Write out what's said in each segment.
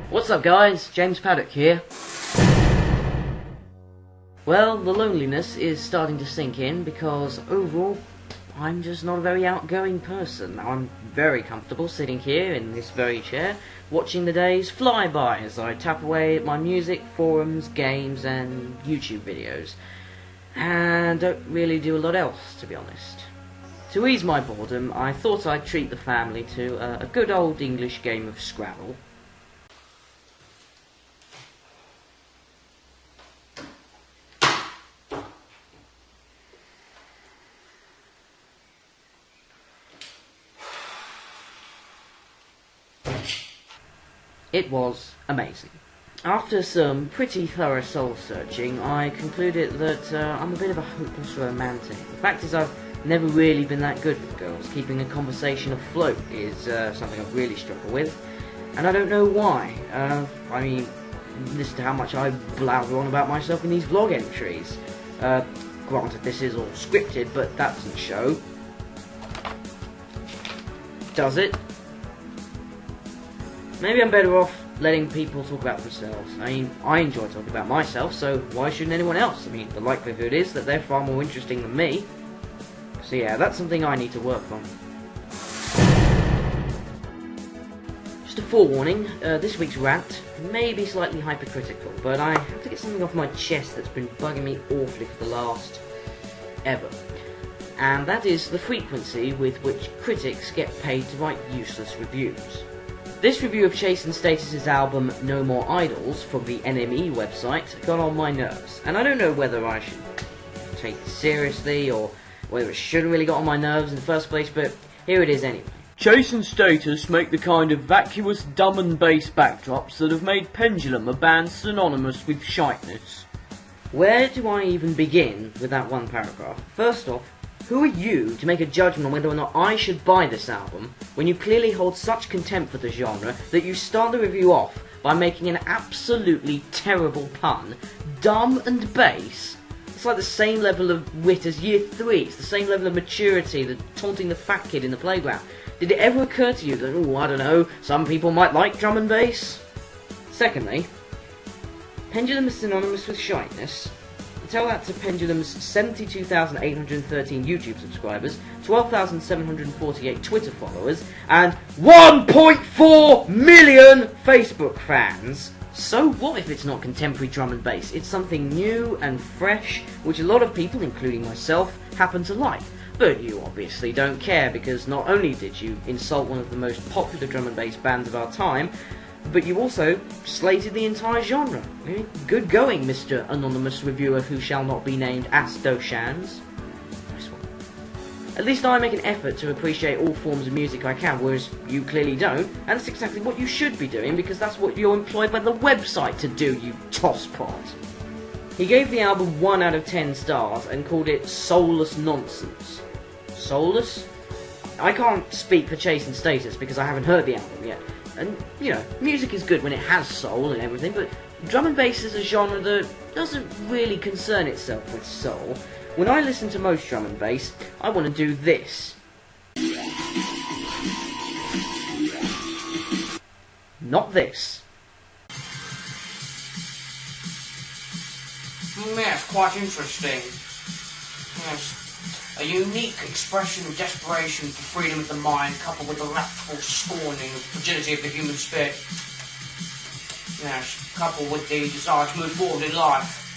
What's up guys, James Paddock here. Well, the loneliness is starting to sink in because overall I'm just not a very outgoing person. I'm very comfortable sitting here in this very chair watching the days fly by as I tap away at my music, forums, games and YouTube videos. And don't really do a lot else, to be honest. To ease my boredom, I thought I'd treat the family to a good old English game of Scrabble. It was amazing. After some pretty thorough soul-searching, I concluded that I'm a bit of a hopeless romantic. The fact is I've never really been that good with girls. Keeping a conversation afloat is something I've really struggled with, and I don't know why. I mean, listen to how much I blather on about myself in these vlog entries. Granted, this is all scripted, but that doesn't show. Does it? Maybe I'm better off letting people talk about themselves. I mean, I enjoy talking about myself, so why shouldn't anyone else? I mean, the likelihood is that they're far more interesting than me. So yeah, that's something I need to work on. Just a forewarning, this week's rant may be slightly hypercritical, but I have to get something off my chest that's been bugging me awfully for the last ever. And that is the frequency with which critics get paid to write useless reviews. This review of Chase and Status's album No More Idols from the NME website got on my nerves, and I don't know whether I should take it seriously or whether it should have really got on my nerves in the first place, but here it is anyway. Chase and Status make the kind of vacuous dumb and bass backdrops that have made Pendulum a band synonymous with shiteness. Where do I even begin with that one paragraph? First off, who are you to make a judgment on whether or not I should buy this album when you clearly hold such contempt for the genre that you start the review off by making an absolutely terrible pun? Dumb and bass? It's like the same level of wit as Year 3, it's the same level of maturity, the taunting the fat kid in the playground. Did it ever occur to you that, oh, I don't know, some people might like drum and bass? Secondly, Pendulum is synonymous with shyness. Tell that to Pendulum's 72,813 YouTube subscribers, 12,748 Twitter followers, and 1.4 million Facebook fans. So what if it's not contemporary drum and bass? It's something new and fresh, which a lot of people, including myself, happen to like. But you obviously don't care, because not only did you insult one of the most popular drum and bass bands of our time, but you also slated the entire genre. Good going, Mr. Anonymous Reviewer who shall not be named Astoshans. Nice one. At least I make an effort to appreciate all forms of music I can, whereas you clearly don't, and that's exactly what you should be doing, because that's what you're employed by the website to do, you tosspot. He gave the album 1 out of 10 stars and called it soulless nonsense. Soulless? I can't speak for Chase and Status because I haven't heard the album yet. And, you know, music is good when it has soul and everything, but drum and bass is a genre that doesn't really concern itself with soul. When I listen to most drum and bass, I want to do this. Not this. Yes, quite interesting. Yes. A unique expression of desperation for freedom of the mind, coupled with the wrathful scorning of fragility of the human spirit. Yes, coupled with the desire to move forward in life.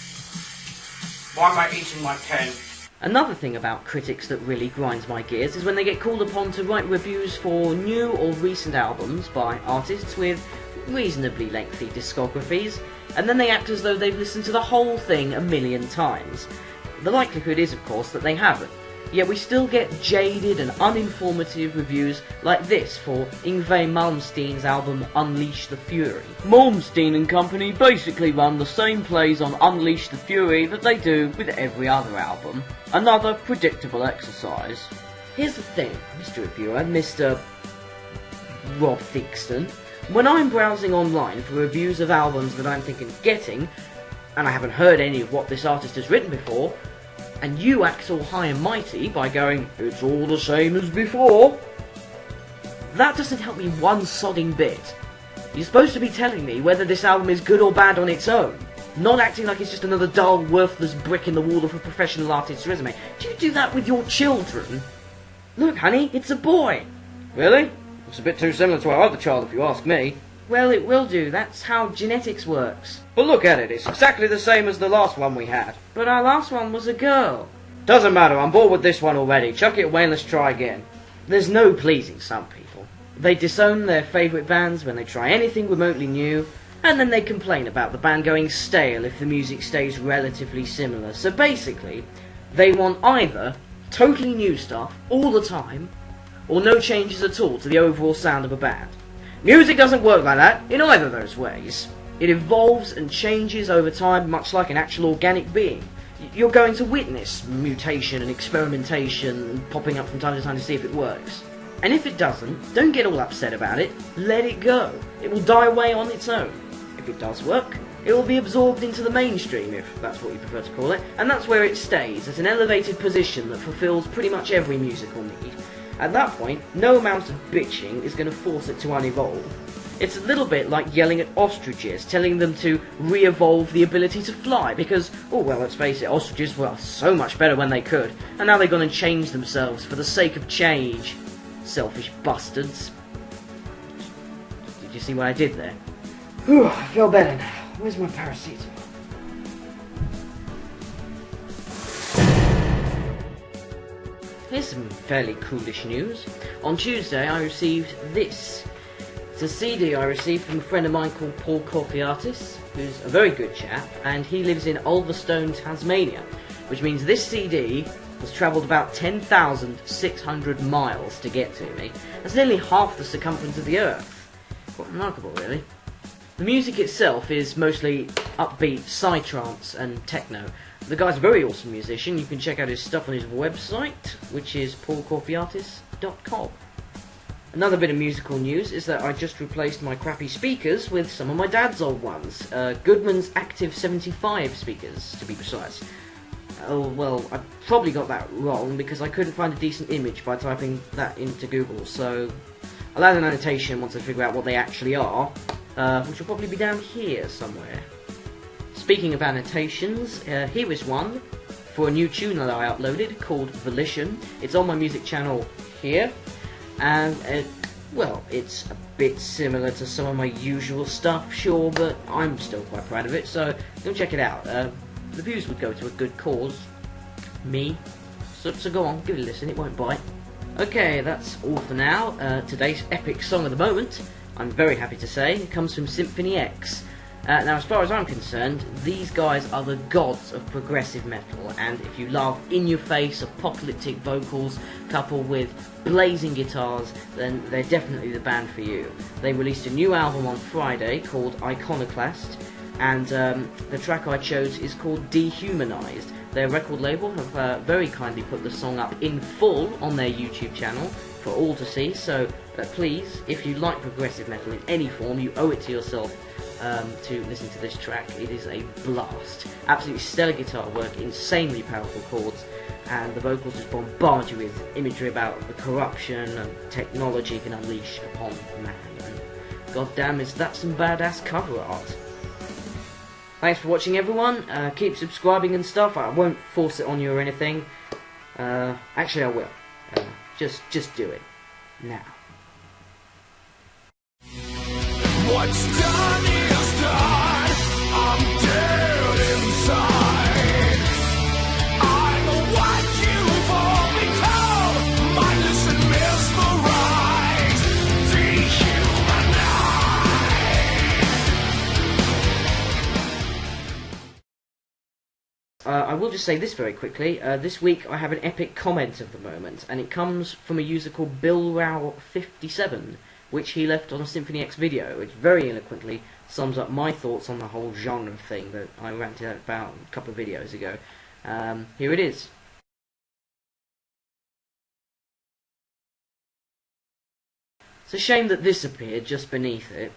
Why am I eating my pen? Another thing about critics that really grinds my gears is when they get called upon to write reviews for new or recent albums by artists with reasonably lengthy discographies, and then they act as though they've listened to the whole thing a million times. The likelihood is, of course, that they haven't. Yet we still get jaded and uninformative reviews like this for Yngwie Malmsteen's album Unleash the Fury. Malmsteen and company basically run the same plays on Unleash the Fury that they do with every other album. Another predictable exercise. Here's the thing, Mr. Reviewer, Mr. Rob Theakston. When I'm browsing online for reviews of albums that I'm thinking of getting, and I haven't heard any of what this artist has written before, and you act all high and mighty by going, it's all the same as before, that doesn't help me one sodding bit. You're supposed to be telling me whether this album is good or bad on its own, not acting like it's just another dull, worthless brick in the wall of a professional artist's resume. Do you do that with your children? Look, honey, it's a boy. Really? It's a bit too similar to our other child, if you ask me. Well, it will do. That's how genetics works. But look at it, it's exactly the same as the last one we had. But our last one was a girl. Doesn't matter, I'm bored with this one already. Chuck it away and let's try again. There's no pleasing some people. They disown their favourite bands when they try anything remotely new, and then they complain about the band going stale if the music stays relatively similar. So basically, they want either totally new stuff all the time, or no changes at all to the overall sound of a band. Music doesn't work like that in either of those ways. It evolves and changes over time, much like an actual organic being. You're going to witness mutation and experimentation popping up from time to time to see if it works. And if it doesn't, don't get all upset about it, let it go. It will die away on its own. If it does work, it will be absorbed into the mainstream, if that's what you prefer to call it, and that's where it stays, at an elevated position that fulfills pretty much every musical need. At that point, no amount of bitching is going to force it to unevolve. It's a little bit like yelling at ostriches, telling them to re-evolve the ability to fly, because, oh well, let's face it, ostriches were so much better when they could, and now they're going to change themselves for the sake of change. Selfish bastards. Did you see what I did there? Whew, I feel better now. Where's my paracetamol? Here's some fairly coolish news. On Tuesday I received this. It's a CD I received from a friend of mine called Paul Corfiatis, who's a very good chap, and he lives in Ulverstone, Tasmania, which means this CD has travelled about 10,600 miles to get to me. That's nearly half the circumference of the Earth. Quite remarkable, really. The music itself is mostly upbeat, psytrance and techno. The guy's a very awesome musician. You can check out his stuff on his website, which is paulcorfiatis.com. Another bit of musical news is that I just replaced my crappy speakers with some of my dad's old ones. Goodman's Active 75 speakers, to be precise. Oh, well, I probably got that wrong because I couldn't find a decent image by typing that into Google, so I'll add an annotation once I figure out what they actually are, which will probably be down here somewhere. Speaking of annotations, here is one for a new tune that I uploaded called Volition. It's on my music channel here, and well, it's a bit similar to some of my usual stuff, sure, but I'm still quite proud of it, so go check it out. The views would go to a good cause. Me. So go on, give it a listen, it won't bite. Okay, that's all for now. Today's epic song of the moment, I'm very happy to say, it comes from Symphony X. Now, as far as I'm concerned, these guys are the gods of progressive metal, and if you love in-your-face, apocalyptic vocals coupled with blazing guitars, then they're definitely the band for you. They released a new album on Friday called Iconoclast, and the track I chose is called Dehumanized. Their record label have very kindly put the song up in full on their YouTube channel for all to see, so please, if you like progressive metal in any form, you owe it to yourself to listen to this track. It is a blast. Absolutely stellar guitar work, insanely powerful chords, and the vocals just bombard you with imagery about the corruption and technology can unleash upon man. And goddamn, is that some badass cover art. Thanks for watching, everyone. Keep subscribing and stuff. I won't force it on you or anything. Actually, I will. Just do it. Now. What's done is done. I'm dead inside. I'm what you've all become. Mindless and mesmerized. Dehumanized. I will just say this very quickly. This week I have an epic comment of the moment, and it comes from a user called BillRow57, which he left on a Symphony X video, which very eloquently sums up my thoughts on the whole genre thing that I ranted about a couple of videos ago. Here it is. It's a shame that this appeared just beneath it.